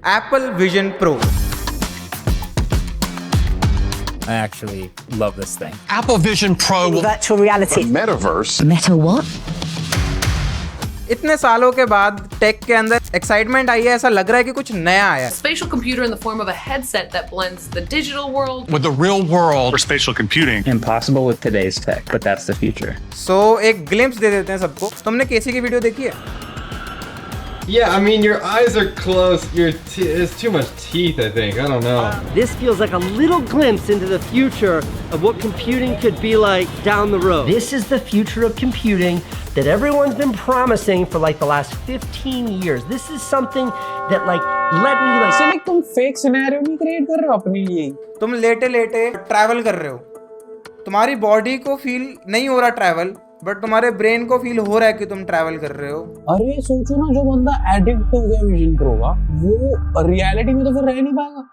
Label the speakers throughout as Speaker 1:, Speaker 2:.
Speaker 1: Apple Vision Pro.
Speaker 2: I actually love this thing.
Speaker 3: Apple Vision Pro will
Speaker 4: Virtual reality.
Speaker 5: Metaverse.
Speaker 4: Meta what?
Speaker 1: इतने सालों के बाद take के अंदर एक्साइटमेंट आई है, ऐसा लग रहा है कि कुछ नया आया है.
Speaker 6: Spatial computer in the form of a headset that blends the digital world
Speaker 3: with the real world.
Speaker 7: For spatial computing.
Speaker 2: Impossible with today's tech, but that's the future.
Speaker 1: So एक ग्लिम्स दे देते हैं सबको. तुमने केसी की वीडियो देखी है?
Speaker 8: Yeah, I mean, your eyes are closed. There's too much teeth, I think. I don't know.
Speaker 9: This feels like a little glimpse into the future of what computing could be like down the road. This is the future of computing that everyone's been promising for like the last 15 years. This is something that let me
Speaker 10: like तुम fake scenario नहीं create कर रहे हो अपने लिए.
Speaker 1: तुम लेटे लेटे ट्रैवल कर रहे हो. तुम्हारी बॉडी को फील नहीं हो रहा ट्रैवल, बट तुम्हारे ब्रेन को फील हो रहा है कि तुम ट्रैवल कर रहे हो.
Speaker 10: अरे सोचो ना, जो बंदा एडिक्ट हो गया विजन प्रो का, वो रियलिटी में तो फिर रह नहीं पाएगा.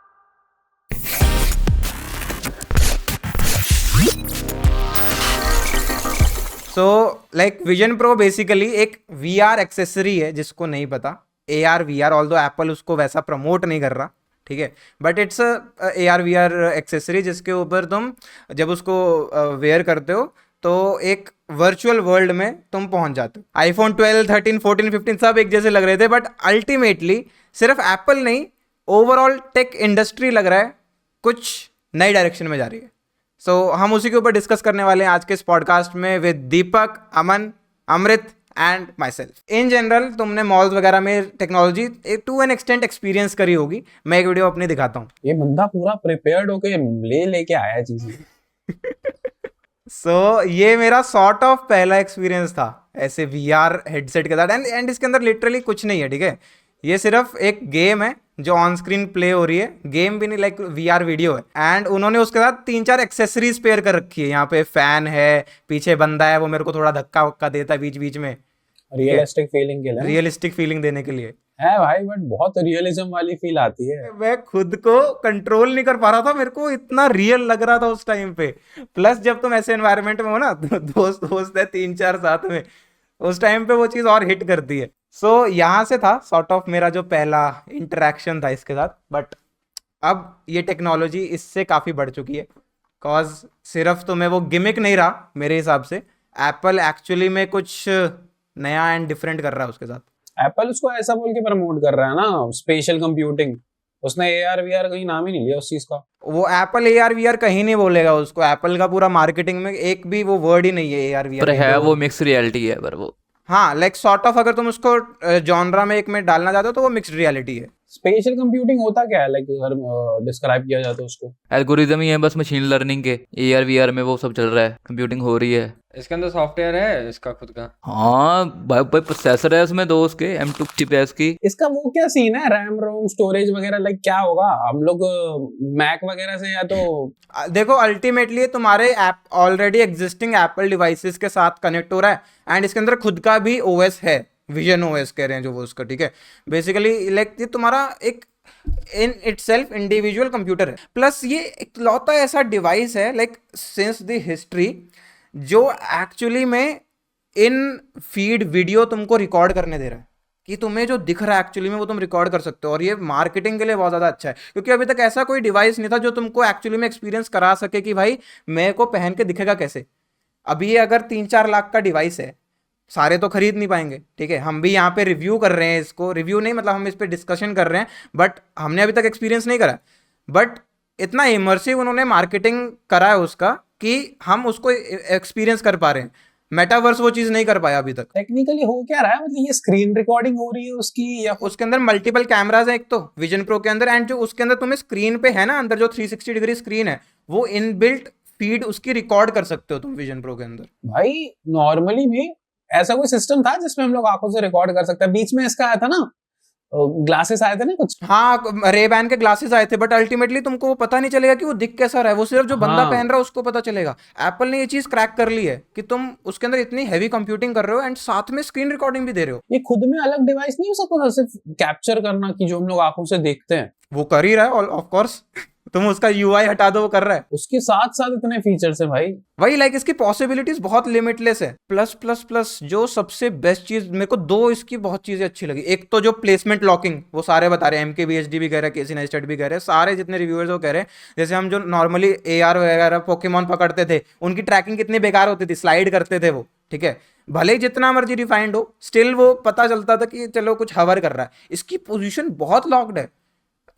Speaker 1: सो विजन प्रो बेसिकली एक VR एक्सेसरी है, जिसको नहीं पता. AR VR, ऑल्दो एप्पल उसको वैसा प्रमोट नहीं कर रहा, ठीक है, but it's AR VR accessory जिसके ऊपर तुम जब उसको वेयर करते हो तो एक वर्चुअल वर्ल्ड में तुम पहुंच जाते हो. आईफोन 12, 13, 14, 15 सब एक जैसे लग रहे थे, बट अल्टीमेटली सिर्फ एप्पल नहीं, ओवरऑल टेक इंडस्ट्री लग रहा है कुछ नई डायरेक्शन में जा रही है. सो हम उसी के ऊपर डिस्कस करने वाले हैं आज के इस पॉडकास्ट में with Deepak, Aman, Amrit and myself. In general तुमने मॉल्स वगैरह में technology to an extent experience करी होगी. मैं एक वीडियो अपनी दिखाता हूँ.
Speaker 10: ये बंदा पूरा प्रिपेयर्ड होके लेके आया चीजें.
Speaker 1: सो ये मेरा सॉर्ट ऑफ पहला एक्सपीरियंस था ऐसे VR हेडसेट के साथ. एंड इसके अंदर लिटरली कुछ नहीं है, ठीक है. ये सिर्फ एक गेम है जो ऑन स्क्रीन प्ले हो रही है. गेम भी नहीं, VR वीडियो है. एंड उन्होंने उसके साथ 3-4 एक्सेसरीज पेयर कर रखी है. यहाँ पे फैन है, पीछे बंदा है, वो मेरे को थोड़ा धक्का वक्का देता है बीच बीच में,
Speaker 10: रियलिस्टिक फीलिंग के लिए.
Speaker 1: रियलिस्टिक फीलिंग देने के लिए
Speaker 10: है भाई, बट बहुत रियलिज्म वाली फील आती है.
Speaker 1: मैं खुद को कंट्रोल नहीं कर पा रहा था, मेरे को इतना रियल लग रहा था उस टाइम पे. प्लस जब तुम ऐसे एनवायरनमेंट में हो ना, तो दोस्त है 3-4 साथ में, उस टाइम पे वो चीज़ और हिट करती है. सो यहाँ से था सॉर्ट ऑफ मेरा जो पहला इंटरेक्शन था इसके साथ. बट अब ये टेक्नोलॉजी इससे काफ़ी बढ़ चुकी है, कॉज सिर्फ तुम्हें वो गिमिक नहीं रहा. मेरे हिसाब से एप्पल एक्चुअली में कुछ नया एंड डिफरेंट कर रहा है उसके साथ.
Speaker 10: एप्पल उसको ऐसा बोल के प्रमोट कर रहा है ना, स्पेशल कंप्यूटिंग. उसने AR VR कहीं नाम ही नहीं लिया उस चीज का. वो
Speaker 1: एप्पल AR VR कहीं नहीं बोलेगा उसको. एप्पल का पूरा मार्केटिंग में एक भी वो वर्ड ही नहीं है AR VR.
Speaker 11: पर है वो मिक्स रियलिटी है. पर वो
Speaker 1: हाँ सॉर्ट ऑफ अगर तुम उसको जॉनरा में एक में डालना चाहते हो तो वो मिक्स्ड रियलिटी है.
Speaker 10: स्पेशल कंप्यूटिंग होता क्या है, अगर डिस्क्राइब किया जाए तो उसको
Speaker 11: एल्गोरिदम ही है बस मशीन लर्निंग के. AR VR में वो सब चल रहा है, कंप्यूटिंग हो रही है.
Speaker 8: इसके अंदर सॉफ्टवेयर है इसका खुद का.
Speaker 11: हाँ भाई प्रोसेसर है उसमें 2 उसके M2 चिपएस की.
Speaker 10: इसका वो क्या सीन है, रैम रोम स्टोरेज वगैरह क्या होगा. हम लोग मैक वगैरह से या तो
Speaker 1: देखो अल्टीमेटली तुम्हारे app already existing Apple devices के साथ कनेक्ट हो रहा है. एंड इसके अंदर खुद का भी OS है, विजन OS कह रहे हैं जो वो उसका, ठीक है. बेसिकली ये तुम्हारा एक इन इटसेल्फ इंडिविजुअल कंप्यूटर है. प्लस ये इकलौता ऐसा डिवाइस है सिंस द हिस्ट्री जो एक्चुअली में इन फीड वीडियो तुमको रिकॉर्ड करने दे रहा है, कि तुम्हें जो दिख रहा है एक्चुअली में वो तुम रिकॉर्ड कर सकते हो. और ये मार्केटिंग के लिए बहुत ज़्यादा अच्छा है, क्योंकि अभी तक ऐसा कोई डिवाइस नहीं था जो तुमको एक्चुअली में एक्सपीरियंस करा सके कि भाई मेरे को पहन के दिखेगा कैसे. अभी ये अगर 3-4 लाख का डिवाइस है, सारे तो खरीद नहीं पाएंगे, ठीक है. हम भी यहाँ पे रिव्यू कर रहे हैं इसको, रिव्यू नहीं मतलब हम इस पर डिस्कशन कर रहे हैं, बट हमने अभी तक एक्सपीरियंस नहीं करा. बट इतना इमर्सिव उन्होंने मार्केटिंग करा है उसका कि हम उसको एक्सपीरियंस कर पा रहे हैं. मेटावर्स वो चीज़ नहीं कर पाया अभी तक.
Speaker 10: टेक्निकली हो क्या रहा है, मतलब ये स्क्रीन रिकॉर्डिंग हो रही है उसकी, या
Speaker 1: उसके अंदर मल्टीपल कैमराज है एक तो विजन प्रो के अंदर. एंड जो उसके अंदर तुम्हें स्क्रीन पे है ना अंदर जो 360 डिग्री स्क्रीन है, वो इनबिल्ट फीड उसकी रिकॉर्ड कर सकते हो तुम विजन प्रो के अंदर.
Speaker 10: भाई नॉर्मली भी ऐसा कोई सिस्टम था जिसमें हम लोग आंखों से रिकॉर्ड कर सकते हैं. बीच में इसका आया था ना, ग्लासेस आए थे ना कुछ.
Speaker 1: हाँ रेबैन के ग्लासेस आए थे, बट अल्टीमेटली तुमको वो पता नहीं चलेगा कि वो दिख कैसा रहा है. वो सिर्फ जो बंदा पहन रहा है उसको पता चलेगा. एप्पल ने ये चीज क्रैक कर ली है कि तुम उसके अंदर इतनी हैवी कंप्यूटिंग कर रहे हो एंड साथ में स्क्रीन रिकॉर्डिंग भी दे रहे हो.
Speaker 10: ये खुद में अलग डिवाइस नहीं हो सकता सिर्फ कैप्चर करना, कि जो हम लोग आंखों से देखते हैं.
Speaker 1: वो कर ही रहा है ऑफ कोर्स. तुम उसका यूआई हटा दो वो कर रहा है।
Speaker 10: उसके साथ साथ इतने फीचर्स है भाई।
Speaker 1: वही लाइक इसकी पॉसिबिलिटीज बहुत लिमिटलेस है। प्लस प्लस प्लस जो सबसे बेस्ट चीज मेरे को दो इसकी बहुत चीजें अच्छी लगी। एक तो जो प्लेसमेंट लॉकिंग वो सारे बता रहे हैं, MKBHD भी कह रहे हैं, केसी नेस्टेड भी कह रहे हैं, सारे जितने रिव्यूअर्स वो कह रहे हैं जैसे हम जो नॉर्मली AR वगैरह पोकेमॉन पकड़ते थे उनकी ट्रैकिंग कितनी बेकार होती थी, स्लाइड करते थे वो, ठीक है, भले ही जितना मर्जी रिफाइंड हो स्टिल वो पता चलता था कि चलो कुछ हवर कर रहा है। इसकी पोजीशन बहुत लॉक्ड है।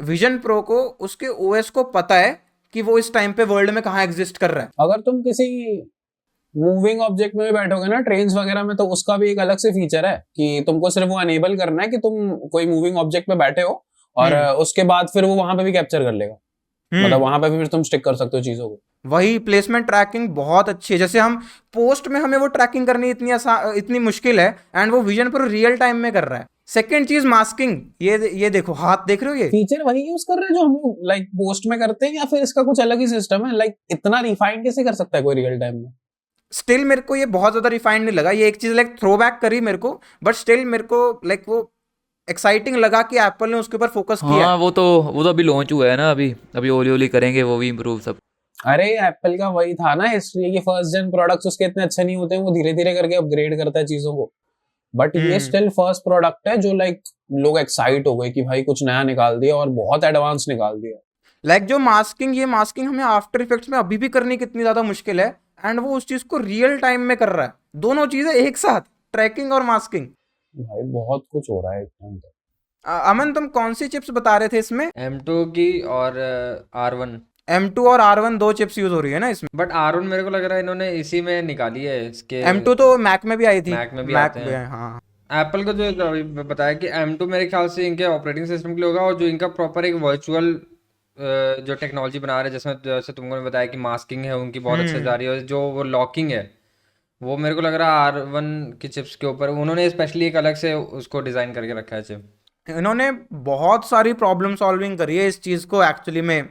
Speaker 1: विजन प्रो को उसके OS को पता है कि वो इस टाइम पे वर्ल्ड में कहाँ एग्जिस्ट कर रहा है।
Speaker 10: अगर तुम किसी मूविंग ऑब्जेक्ट में भी बैठोगे ना, ट्रेन्स वगैरह में, तो उसका भी एक अलग से फीचर है कि तुमको सिर्फ वो अनेबल करना है कि तुम कोई मूविंग ऑब्जेक्ट पे बैठे हो और उसके बाद फिर वो वहां पे भी कैप्चर कर लेगा। मतलब वहां पे भी फिर तुम स्टिक कर सकते हो चीजों को।
Speaker 1: वही प्लेसमेंट ट्रैकिंग बहुत अच्छी है। जैसे हम पोस्ट में हमें वो ट्रैकिंग करनी इतनी मुश्किल है एंड वो विजन प्रो रियल टाइम में कर रहा है। सेकंड चीज मास्किंग, ये देखो हाथ देख रहे हो, ये
Speaker 10: फीचर वही यूज कर रहे हैं जो हम लोग लाइक पोस्ट में करते हैं, या फिर इसका कुछ अलग ही सिस्टम है? लाइक इतना रिफाइन कैसे कर सकता है कोई रियल टाइम में?
Speaker 1: स्टिल मेरे को ये बहुत ज्यादा रिफाइंड नहीं लगा। ये एक चीज लाइक थ्रो बैक करी मेरे को, बट स्टिल मेरे को लाइक वो एक्साइटिंग लगा कि एप्पल ने उसके ऊपर फोकस किया।
Speaker 11: हाँ वो तो अभी लॉन्च हुआ है ना, अभी ओली ओली करेंगे वो भी इम्प्रूव सब।
Speaker 10: अरे एप्पल का वही था ना हिस्ट्री की फर्स्ट जेन प्रोडक्ट्स उसके इतने अच्छे नहीं होते हैं, वो धीरे धीरे करके अपग्रेड करता है चीजों को। बट ये स्टिल फर्स्ट प्रोडक्ट है जो लाइक लोग एक्साइट हो गए कि भाई कुछ नया निकाल दिया और बहुत एडवांस निकाल दिया।
Speaker 1: लाइक जो मास्किंग, ये मास्किंग हमें आफ्टर इफेक्ट्स में अभी भी करनी कितनी ज्यादा मुश्किल है एंड वो उस चीज को रियल टाइम में कर रहा है। दोनों चीजें एक साथ, ट्रैकिंग और मास्किंग।
Speaker 10: भाई बहुत कुछ हो रहा है एकदम।
Speaker 1: अमन तुम कौन सी चिप्स बता रहे थे इसमें?
Speaker 4: M2 की और R1।
Speaker 1: M2 और R1 दो चिप्स यूज हो रही है ना इसमें।
Speaker 4: बट R1 मेरे को लग रहा है इन्होंने इसी में निकाली है इसके।
Speaker 1: M2 तो मैक में भी आई थी।
Speaker 4: मैक में भी
Speaker 1: मैक
Speaker 4: आते हैं।
Speaker 1: हाँ।
Speaker 4: एप्पल को जो अभी बताया कि M2 मेरे ख्याल से इनके ऑपरेटिंग सिस्टम के लिए होगा, और जो इनका प्रॉपर एक वर्चुअल जो टेक्नोलॉजी बना रहे हैं, जिसमें जैसे तुमको ने बताया कि मास्किंग है उनकी बहुत अच्छे जा रही है, और जो वो लॉकिंग है वो मेरे को लग रहा है R1 की चिप्स के ऊपर उन्होंने स्पेशली एक अलग से उसको डिजाइन करके रखा है चिप।
Speaker 1: इन्होंने बहुत सारी प्रॉब्लम सॉल्विंग करी है इस चीज को एक्चुअली में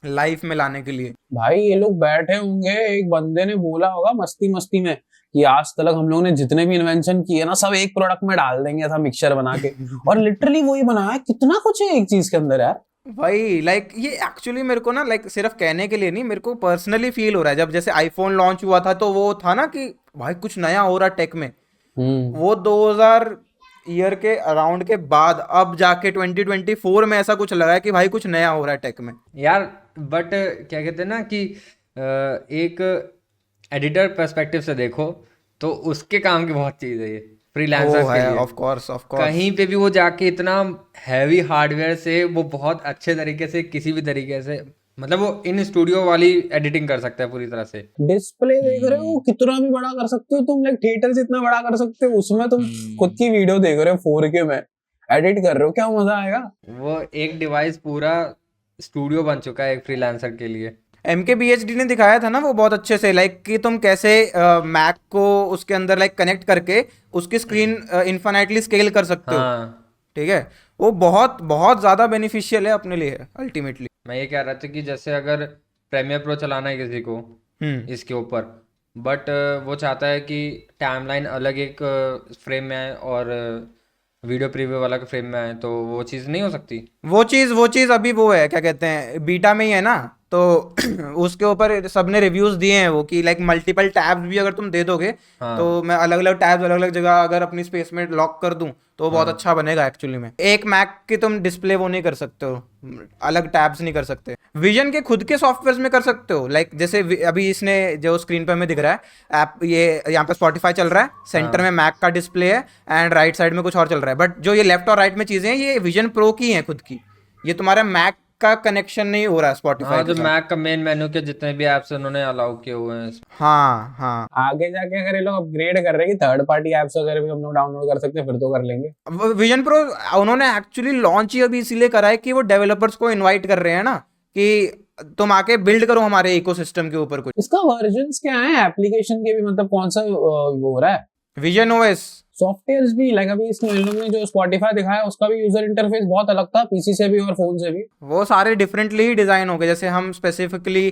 Speaker 1: लाइफ में लाने के लिए।
Speaker 10: भाई ये लोग बैठे होंगे, एक बंदे ने बोला होगा मस्ती मस्ती में कि आज तक हम लोगों ने जितने भी इन्वेंशन किए ना सब एक प्रोडक्ट में डाल देंगे, ऐसा मिक्सचर बना के, और लिटरली वही बनाया है। कितना कुछ है एक चीज के अंदर यार।
Speaker 1: भाई लाइक ये एक्चुअली मेरे को ना लाइक सिर्फ कहने के लिए नहीं, मेरे को पर्सनली फील हो रहा है। जब जैसे आईफोन लॉन्च हुआ था तो वो था ना कि भाई कुछ नया हो रहा है टेक में, वो 2000 ईयर के अराउंड के बाद अब जाके 2024 में ऐसा कुछ लगा है कि भाई कुछ नया हो रहा है टेक में
Speaker 4: यार। बट क्या कहते हैं ना कि एक एडिटर पर्सपेक्टिव से देखो तो उसके काम की बहुत चीज़ है ये फ्रीलांसर्स के लिए।
Speaker 1: ऑफ कोर्स
Speaker 4: कहीं पे भी वो जाके इतना हैवी हार्डवेयर से वो बहुत अच्छे तरीके से किसी भी तरीके से, मतलब वो इन स्टूडियो वाली एडिटिंग कर सकता है पूरी तरह से।
Speaker 10: डिस्प्ले देख रहे हो कितना भी बड़ा कर सकते हो तुम, लाइक थिएटर से इतना बड़ा कर सकते हो, उसमें तुम खुद की वीडियो देख रहे हो 4K में एडिट कर रहे हो, क्या मजा आएगा।
Speaker 4: वो एक डिवाइस पूरा स्टूडियो बन चुका है एक फ्रीलांसर के लिए।
Speaker 1: MKBHD ने दिखाया था ना वो बहुत अच्छे से, लाइक कि तुम कैसे मैक को उसके अंदर लाइक कनेक्ट करके उसकी स्क्रीन इन्फिनिटली स्केल कर सकते हो। ठीक है, वो बहुत बहुत ज़्यादा बेनिफिशियल है अपने लिए अल्टीमेटली।
Speaker 4: मैं ये कह रहा था कि जैसे अगर प्रीमियर प्रो चलाना है किसी को इसके ऊपर, बट वो चाहता है कि टाइमलाइन अलग एक फ्रेम में आए और वीडियो प्रीव्यू वाला फ्रेम में आए, तो वो चीज़ नहीं हो सकती। वो चीज़
Speaker 1: अभी वो है, क्या कहते हैं, बीटा में ही है ना, तो उसके ऊपर सबने रिव्यूज दिए हैं वो कि लाइक मल्टीपल टैब्स भी अगर तुम दे दोगे तो मैं अलग अलग टैब्स अलग अलग जगह अगर अपनी स्पेस में लॉक कर दूं तो बहुत अच्छा बनेगा एक्चुअली में। एक मैक की तुम डिस्प्ले वो नहीं कर सकते हो, अलग टैब्स नहीं कर सकते। विजन के खुद के सॉफ्टवेयर में कर सकते हो, लाइक जैसे अभी इसने जो स्क्रीन पे हमें दिख रहा है ऐप, ये यहाँ पे स्पॉटिफाई चल रहा है, सेंटर में मैक का डिस्प्ले है एंड राइट साइड में कुछ और चल रहा है, बट जो ये लेफ्ट और राइट में चीजें हैं ये विजन प्रो की हैं खुद की, ये तुम्हारा मैक का कनेक्शन नहीं हो रहा है स्पॉटिफाई।
Speaker 4: जो मैक का मेन मेन्यू के जितने भी एप्स उन्होंने अलाउ किए हुए हैं।
Speaker 1: हाँ
Speaker 10: आगे जाके अगर ये लोग अपग्रेड कर रहे हैं थर्ड पार्टी एप्स वगैरह भी हम लोग डाउनलोड कर सकते हैं, फिर तो कर लेंगे।
Speaker 1: विजन प्रो उन्होंने एक्चुअली लॉन्च ही अभी इसीलिए करा है कि वो डेवलपर्स को इनवाइट कर रहे हैं ना कि तुम आके बिल्ड करो हमारे इकोसिस्टम के ऊपर कुछ।
Speaker 10: इसका वर्जन्स क्या है एप्लीकेशन के भी, मतलब कौन सा वो हो रहा है?
Speaker 1: विजन ओएस
Speaker 10: सॉफ्टवेयर्स भी, लाइक अभी इसमें इन लोगों ने जो स्पॉटिफाई दिखाया उसका भी यूजर इंटरफेस बहुत अलग था, पीसी से भी और फोन से भी।
Speaker 1: वो सारे डिफरेंटली ही डिजाइन हो गए, जैसे हम स्पेसिफिकली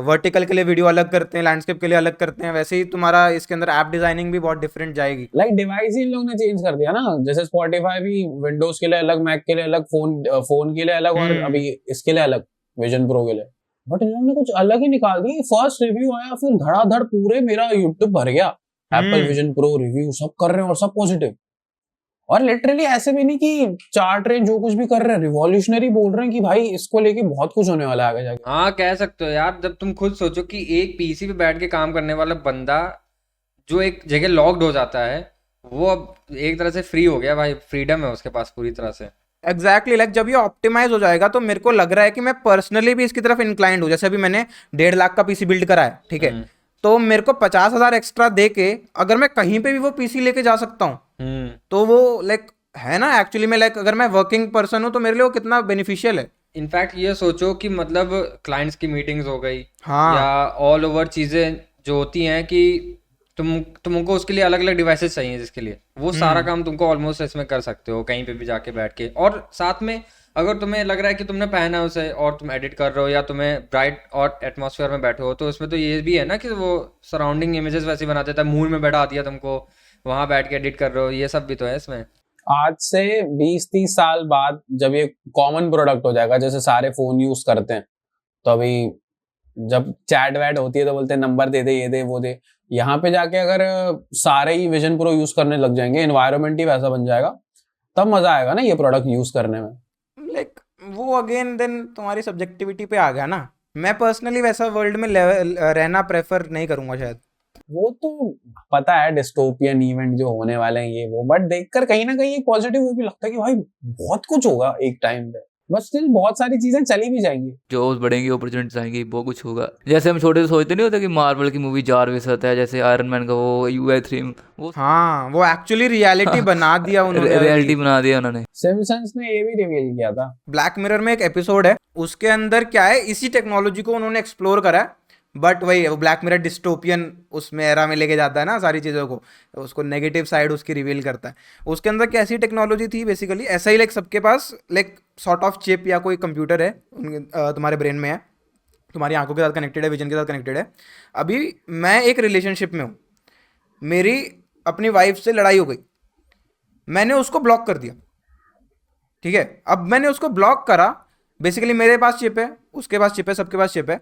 Speaker 1: वर्टिकल के लिए वीडियो अलग करते हैं, लैंडस्केप के लिए अलग करते हैं, वैसे ही तुम्हारा इसके अंदर ऐप डिजाइनिंग भी बहुत डिफरेंट जाएगी।
Speaker 10: लाइक डिवाइस ही इन लोगों ने चेंज कर दिया ना, जैसे स्पॉटिफाई भी विंडोज के लिए अलग, मैक के लिए अलग, फोन के लिए अलग और अभी इसके लिए अलग। विजन प्रो के लिए, बट इन लोगों ने कुछ अलग ही निकाल दिया। फर्स्ट रिव्यू आया, फिर धड़ाधड़ पूरे मेरा यूट्यूब भर गया एप्पल विजन प्रो रिव्यू, सब कर रहे हैं और सब पॉजिटिव। और लिटरली ऐसे भी नहीं कि चार्ट रहे जो कुछ भी कर रहे हैं, रिवॉल्यूशनरी बोल रहे हैं कि भाई इसको लेके बहुत कुछ होने वाला है आगे जाके।
Speaker 4: हाँ कह सकते हो यार, जब तुम खुद सोचो कि एक पीसी पे बैठ के काम करने वाला बंदा जो एक जगह लॉक्ड हो जाता है, वो अब एक तरह से फ्री हो गया भाई, फ्रीडम है उसके पास पूरी तरह से।
Speaker 1: एग्जैक्टली लाइक जब ये ऑप्टिमाइज हो जाएगा तो मेरे को लग रहा है कि मैं पर्सनली भी इसकी तरफ इंक्लाइंड हूँ। जैसे अभी मैंने 1.5 लाख का पीसी बिल्ड करा है, ठीक है, तो मेरे को 50,000 एक्स्ट्रा दे के अगर मैं कहीं पे भी वो पीसी लेके जा सकता हूँ तो वो लाइक है ना, एक्चुअली में लाइक अगर मैं वर्किंग पर्सन हूँ तो मेरे लिए वो कितना बेनिफिशियल है।
Speaker 4: इनफैक्ट ये सोचो कि मतलब क्लाइंट्स की मीटिंग्स हो गई,
Speaker 1: हाँ।
Speaker 4: या ऑल ओवर चीजें जो होती हैं कि तुमको उसके लिए अलग अलग डिवाइसेस चाहिए, जिसके लिए वो सारा काम तुमको ऑलमोस्ट इसमें कर सकते हो कहीं पे भी जाके बैठ के। और साथ में अगर तुम्हें लग रहा है कि तुमने पहना है उसे और तुम एडिट कर रहे हो या तुम्हें ब्राइट और एटमॉस्फेयर में बैठे हो, तो उसमें तो ये भी है ना कि वो सराउंडिंग इमेजेस वैसे बना देता है, मूड में बैठा दिया तुमको, वहां बैठ के एडिट कर रहे हो, ये सब भी तो है इसमें।
Speaker 10: आज से 20-30 साल बाद जब ये कॉमन प्रोडक्ट हो जाएगा, जैसे सारे फोन यूज करते हैं, तो अभी जब चैट वैट होती है तो बोलते हैं नंबर दे दे, ये दे वो दे, यहाँ पे जाके अगर सारे ही विजन प्रो यूज करने लग जाएंगे, एनवायरनमेंट ही वैसा बन जाएगा, तब मजा आएगा ना ये प्रोडक्ट यूज करने में।
Speaker 1: लाइक वो अगेन देन तुम्हारी सब्जेक्टिविटी पे आ गया ना। मैं पर्सनली वैसा वर्ल्ड में रहना प्रेफर नहीं करूंगा शायद।
Speaker 10: वो तो पता है डिस्टोपियन इवेंट जो होने वाले हैं ये वो, बट देखकर कहीं ना कहीं एक पॉजिटिव वो भी लगता है कि भाई बहुत कुछ होगा एक टाइम पे, बस स्टिल बहुत सारी चीजें चली भी जाएंगी,
Speaker 11: जॉब्स बढ़ेंगी, अपॉर्चुनिटीज आएंगी, बहुत कुछ होगा। जैसे हम छोटे से सोचते नहीं होते कि मार्वल की मूवी जारविस आता है, जैसे आयरन मैन का वो UI3 वो
Speaker 1: हाँ वो एक्चुअली रियलिटी बना दिया उन्होंने,
Speaker 11: रियलिटी बना दिया उन्होंने।
Speaker 10: सिम्पसन्स ने ये भी रिवील किया था।
Speaker 1: ब्लैक मिरर में एक एपिसोड है, उसके अंदर क्या है, इसी टेक्नोलॉजी को उन्होंने एक्सप्लोर करा है, बट वही वो ब्लैक मिरर डिस्टोपियन उसमें एरा में लेके जाता है ना सारी चीज़ों को, उसको नेगेटिव साइड उसकी रिवील करता है। उसके अंदर कैसी टेक्नोलॉजी थी बेसिकली ऐसा ही, लाइक सबके पास लाइक सॉर्ट ऑफ चिप या कोई कंप्यूटर है तुम्हारे ब्रेन में है, तुम्हारी आंखों के साथ कनेक्टेड है, विजन के साथ कनेक्टेड है। अभी मैं एक रिलेशनशिप में हूँ, मेरी अपनी वाइफ से लड़ाई हो गई, मैंने उसको ब्लॉक कर दिया, ठीक है। अब मैंने उसको ब्लॉक करा, बेसिकली मेरे पास चिप है, उसके पास चिप है, सबके पास चिप है।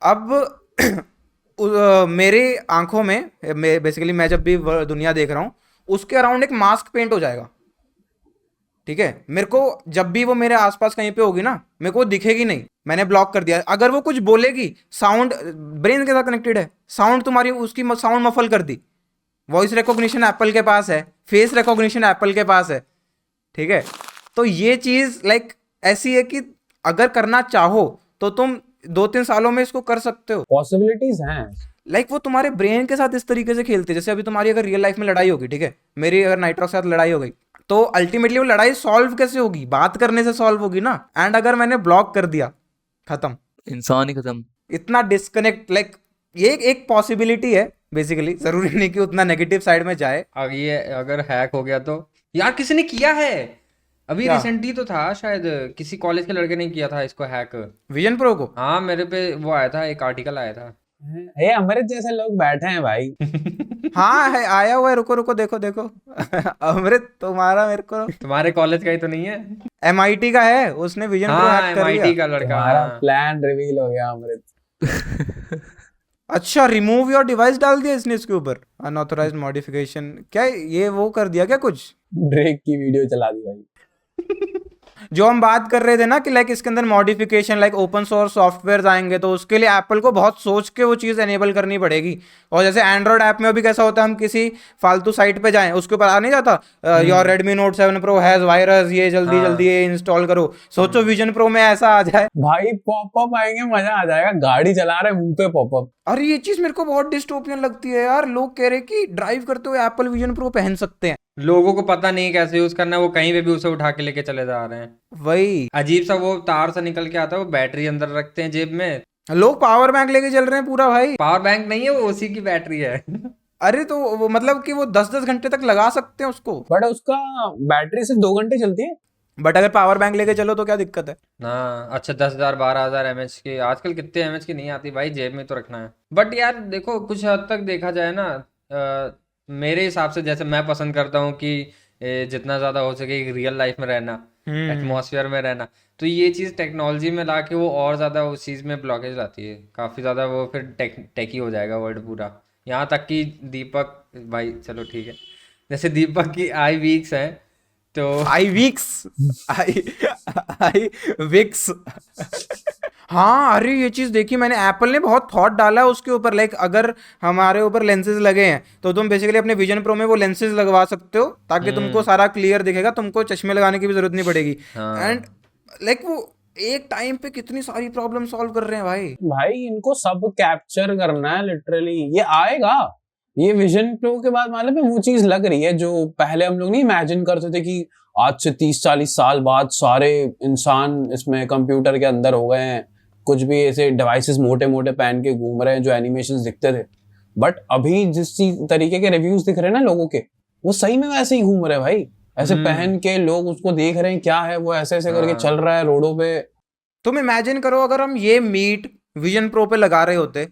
Speaker 1: अब मेरे आंखों में बेसिकली मैं जब भी दुनिया देख रहा हूँ उसके अराउंड एक मास्क पेंट हो जाएगा, ठीक है। मेरे को जब भी वो मेरे आसपास कहीं पे होगी ना, मेरे को दिखेगी नहीं, मैंने ब्लॉक कर दिया। अगर वो कुछ बोलेगी, साउंड ब्रेन के साथ कनेक्टेड है, साउंड तुम्हारी उसकी साउंड मफल कर दी। वॉइस रिकॉग्निशन एप्पल के पास है, फेस रिकॉग्निशन एप्पल के पास है, ठीक है। तो ये चीज़ लाइक ऐसी है कि अगर करना चाहो तो तुम 2-3 सालों में इसको कर सकते हो,
Speaker 10: पॉसिबिलिटीज हैं।
Speaker 1: लाइक वो तुम्हारे ब्रेन के साथ इस तरीके से खेलते हैं। जैसे अभी तुम्हारी अगर रियल लाइफ में लड़ाई होगी, ठीक है, मेरी अगर नाइट्रॉक्स के साथ लड़ाई हो गई, तो अल्टीमेटली वो लड़ाई सॉल्व कैसे होगी, बात करने से सॉल्व होगी ना। एंड अगर मैंने ब्लॉक कर दिया, खत्म,
Speaker 11: इंसान ही खत्म।
Speaker 1: इतना डिस्कनेक्ट, लाइक ये एक पॉसिबिलिटी है बेसिकली, जरूरी नहीं कि उतना नेगेटिव साइड में जाए।
Speaker 4: अब ये अगर हैक हो गया तो यार किसी ने किया है अभी
Speaker 1: क्या?
Speaker 4: रिसेंटली तो था शायद, किसी कॉलेज के लड़के ने किया था इसको हैक।
Speaker 1: विजन प्रो को
Speaker 4: हाँ मेरे पे वो आया था, एक आर्टिकल आया था।
Speaker 10: ये अमृत जैसे लोग बैठे हैं भाई।
Speaker 1: हाँ है, आया हुआ है, रुको रुको देखो देखो अमृत तुम्हारा मेरे को
Speaker 4: तुम्हारे कॉलेज का ही तो नहीं है?
Speaker 1: MIT का है, उसने विजन प्रो
Speaker 4: हाँ
Speaker 1: हैक कर
Speaker 4: MIT
Speaker 1: लिया।
Speaker 4: का लड़का।
Speaker 10: हमारा
Speaker 4: हाँ।
Speaker 10: प्लान रिवील हो गया अमृत।
Speaker 1: अच्छा, रिमूव योर डिवाइस डाल दिया इसने इसके ऊपर, अनऑथराइज्ड मॉडिफिकेशन, क्या ये वो कर दिया क्या कुछ?
Speaker 10: ड्रेक की वीडियो चला दी भाई।
Speaker 1: जो हम बात कर रहे थे ना कि लाइक इसके अंदर modification, like open source software आएंगे, तो उसके लिए एप्पल को बहुत सोच के वो चीज़ एनेबल करनी पड़ेगी। और जैसे एंड्रॉयड ऐप में अभी कैसा होता है, हम किसी फालतू साइट पे जाएं, उसके ऊपर आ नहीं जाता your Redmi note 7 pro has virus, ये जल्दी जल्दी ये इंस्टॉल करो। सोचो विजन प्रो में ऐसा आ जाए
Speaker 10: भाई, पॉपअप आएंगे, मजा आ जाएगा। गाड़ी चला रहे मुंह पे पॉपअप।
Speaker 1: अरे ये चीज़ मेरे को बहुत डिस्टोपियन लगती है यार। लोग कह रहे कि ड्राइव करते हुए एप्पल विजन प्रो पहन सकते हैं,
Speaker 4: लोगों को पता नहीं कैसे यूज करना है, वो कहीं पे भी उसे उठा के लेके चले जा रहे हैं।
Speaker 1: वही
Speaker 4: अजीब सा वो तार सा निकल के आता है, वो बैटरी अंदर रखते हैं जेब में।
Speaker 1: लोग पावर बैंक लेके चल रहे हैं पूरा भाई।
Speaker 4: पावर बैंक नहीं है वो, उसी की बैटरी है।
Speaker 1: अरे तो वो मतलब कि वो 10-10 घंटे तक लगा सकते हैं उसको,
Speaker 10: बट उसका बैटरी सिर्फ 2 घंटे चलती है।
Speaker 1: बट अगर पावर बैंक लेके चलो तो क्या दिक्कत है?
Speaker 4: हाँ अच्छा, 10,000 12,000 mAh की आजकल कितने mAh की नहीं आती भाई, जेब में तो रखना है। बट यार देखो कुछ हद तक देखा जाए ना, मेरे हिसाब से जैसे मैं पसंद करता हूँ कि जितना ज़्यादा हो सके रियल लाइफ में रहना, एटमॉस्फेयर में रहना। तो ये चीज़ टेक्नोलॉजी में लाके वो और ज़्यादा उस चीज़ में ब्लॉकेज लाती है, काफ़ी ज़्यादा। वो फिर टेकी हो जाएगा वर्ल्ड पूरा। यहाँ तक कि दीपक भाई, चलो ठीक है, जैसे दीपक की आई वीक्स हैं तो
Speaker 1: आई वीक्स आई विक्स हाँ, अरे ये चीज देखी मैंने, एप्पल ने बहुत थॉट डाला है उसके ऊपर। लाइक अगर हमारे ऊपर लेंसेज लगे हैं तो तुम बेसिकली अपने विजन प्रो में वो लेंसेज लगवा सकते हो, ताकि तुमको सारा क्लियर दिखेगा, तुमको चश्मे लगाने की भी जरूरत नहीं पड़ेगी। एंड लाइक वो एक टाइम पे कितनी सारी प्रॉब्लम सॉल्व कर रहे हैं भाई।
Speaker 10: भाई इनको सब कैप्चर करना है लिटरली, ये आएगा। ये विजन प्रो के बाद मालूम है वो चीज लग रही है जो पहले हम लोग नहीं इमेजिन करते थे कि आज से 30-40 साल बाद सारे इंसान इसमें कंप्यूटर के अंदर हो गए हैं, कुछ भी ऐसे डिवाइसेस मोटे मोटे पहन के घूम रहे हैं जो एनिमेशंस दिखते थे। बट अभी जिस तरीके के रिव्यूज दिख रहे हैं ना लोगों के, वो सही में वैसे ही घूम रहे हैं भाई, ऐसे पहन के लोग उसको देख रहे हैं क्या है वो, ऐसे ऐसे करके चल रहा है रोडों पे।
Speaker 1: तुम इमेजिन करो अगर हम ये मीट विजन प्रो पे लगा रहे होते,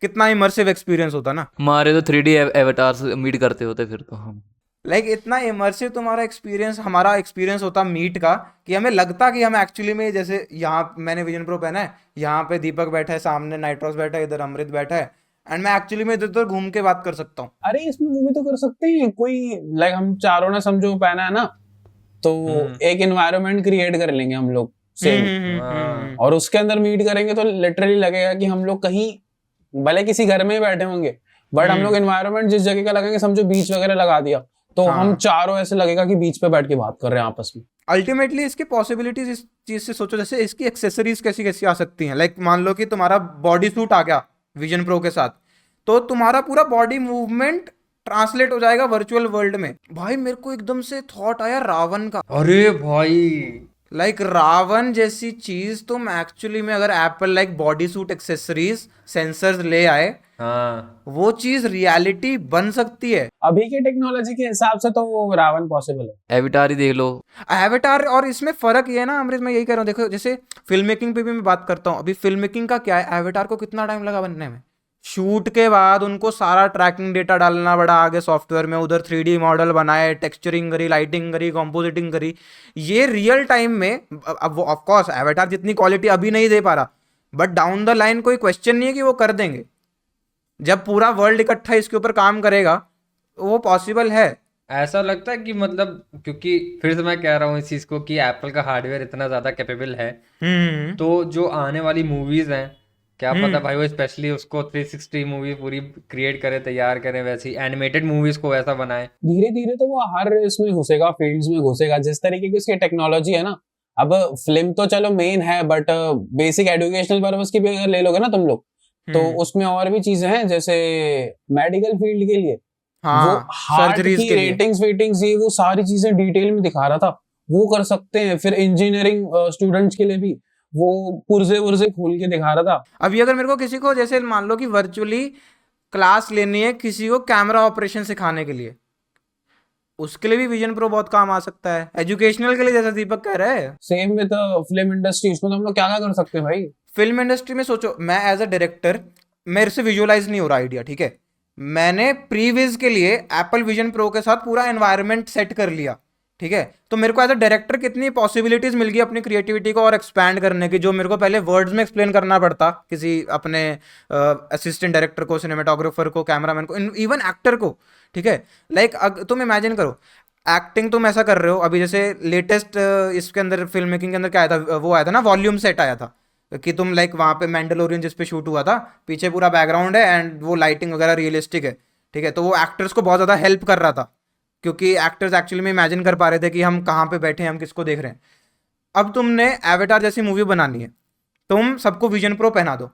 Speaker 1: कितना इमर्सिव एक्सपीरियंस होता ना।
Speaker 11: हमारे तो 3D एवेटार्स मीट करते होते फिर तो हम।
Speaker 1: लाइक इतना इमर्सिव तुम्हारा एक्सपीरियंस, हमारा एक्सपीरियंस होता मीट का, कि हमें लगता कि हम एक्चुअली में, जैसे यहाँ मैंने विजन प्रो पहना है, यहाँ पे दीपक बैठा है, सामने नाइट्रोस बैठा है, इधर अमृत बैठा है, एंड मैं एक्चुअली में इधर उधर घूम के बात कर सकता हूँ।
Speaker 10: अरे इसमें वो भी तो कर सकते हैं कोई, लाइक हम चारों ने समझो पहना है ना, तो एक एनवायरनमेंट क्रिएट कर लेंगे हम लोग सेम, और उसके अंदर मीट करेंगे तो लिटरली लगेगा कि हम लोग कहीं भले किसी घर में ही बैठे होंगे, बट हम लोग एनवायरनमेंट जिस जगह का लगाएंगे, समझो बीच वगैरह लगा दिया, तो हम चारों ऐसे लगेगा कि बीच पे बैठ के बात कर रहे हैं आपस में।
Speaker 1: अल्टीमेटली इसकी पॉसिबिलिटीज इस चीज से सोचो, जैसे इसकी एक्सेसरीज कैसी कैसी आ सकती हैं। लाइक मान लो कि तुम्हारा बॉडी सूट आ गया विजन प्रो के साथ, तो तुम्हारा पूरा बॉडी मूवमेंट ट्रांसलेट हो जाएगा वर्चुअल वर्ल्ड में। भाई मेरे को एकदम से थॉट आया रावण का।
Speaker 4: अरे भाई
Speaker 1: लाइक रावण जैसी चीज तुम एक्चुअली में, अगर Apple like body suit accessories sensors ले आए, वो चीज रियलिटी बन सकती है।
Speaker 10: अभी की टेक्नोलॉजी के हिसाब से तो वो रावण पॉसिबल है।
Speaker 11: एविटार ही देख लो।
Speaker 1: एवेटार, और इसमें फर्क ये है ना अमृत, मैं यही कह रहा हूँ, देखो जैसे फिल्म मेकिंग पे भी मैं बात करता हूँ, अभी फिल्म मेकिंग का क्या है, एवेटार को कितना टाइम लगा बनने में। शूट के बाद उनको सारा ट्रैकिंग डेटा डालना पड़ा आगे सॉफ्टवेयर में, उधर 3D मॉडल बनाए, टेक्सचरिंग करी, लाइटिंग करी, कॉम्पोजिटिंग करी, ये रियल टाइम में। अब वो ऑफकोर्स एवेटार जितनी क्वालिटी अभी नहीं दे पा रहा, बट डाउन द लाइन कोई क्वेश्चन नहीं है कि वो कर देंगे। जब पूरा वर्ल्ड इकट्ठा इसके ऊपर काम करेगा वो पॉसिबल है।
Speaker 4: ऐसा लगता है कि मतलब, क्योंकि फिर से मैं कह रहा हूँ इस चीज को कि एप्पल का हार्डवेयर इतना ज्यादा कैपेबल है, तो जो आने वाली मूवीज हैं, क्या पता भाई वो स्पेशली उसको 360 मूवी पूरी क्रिएट करे, तैयार करें, वैसी एनिमेटेड मूवीज को वैसा बनाए।
Speaker 10: धीरे धीरे तो वो हर इसमें घुसेगा, फील्ड्स में घुसेगा, जिस तरीके की उसकी टेक्नोलॉजी है ना। अब फिल्म तो चलो मेन है, बट बेसिक एजुकेशनल पर्पस की भी अगर ले लोगे ना तुम लोग, तो उसमें और भी चीजें हैं, जैसे मेडिकल फील्ड के लिए वो हार्ट की रेटिंग्स वेटिंग्स, ये वो सारी चीजें डिटेल में दिखा रहा था, वो कर सकते हैं। फिर इंजीनियरिंग स्टूडेंट्स के लिए भी वो पुर्जे खोल के दिखा रहा था।
Speaker 1: अभी अगर मेरे को किसी को, जैसे मान लो कि वर्चुअली क्लास लेनी है किसी को कैमरा ऑपरेशन सिखाने के लिए, उसके लिए भी विजन प्रो बहुत काम आ सकता है। एजुकेशनल के लिए, जैसा दीपक कह रहे हैं,
Speaker 10: सेम विद फिल्म इंडस्ट्री, उसमें तो हम लोग क्या क्या कर सकते हैं भाई।
Speaker 1: फिल्म इंडस्ट्री में सोचो, मैं एज अ डायरेक्टर, मेरे से विजुअलाइज नहीं हो रहा आइडिया, ठीक है, मैंने प्रीविज के लिए एप्पल विजन प्रो के साथ पूरा एनवायरनमेंट सेट कर लिया, ठीक है, तो मेरे को एज अ डायरेक्टर कितनी पॉसिबिलिटीज मिल गई अपनी क्रिएटिविटी को और एक्सपैंड करने की, जो मेरे को पहले वर्ड्स में एक्सप्लेन करना पड़ता किसी अपने असिस्टेंट डायरेक्टर को, सिनेमाटोग्राफर को, कैमरामैन को, इवन एक्टर को, ठीक है। लाइक तुम इमेजिन करो, एक्टिंग तुम ऐसा कर रहे हो, अभी जैसे लेटेस्ट इसके अंदर फिल्म मेकिंग के अंदर क्या आया था, वो आया था ना वॉल्यूम सेट आया था, कि तुम लाइक वहाँ पे मैंडलोरियन जिस पे शूट हुआ था, पीछे पूरा बैकग्राउंड है एंड वो लाइटिंग वगैरह रियलिस्टिक है, ठीक है, तो वो एक्टर्स को बहुत ज़्यादा हेल्प कर रहा था, क्योंकि एक्टर्स एक्चुअली में इमेजिन कर पा रहे थे कि हम कहाँ पे बैठे हैं, हम किसको देख रहे हैं। अब तुमने एवेटार जैसी मूवी बनानी है, तुम सबको विजन प्रो पहना दो,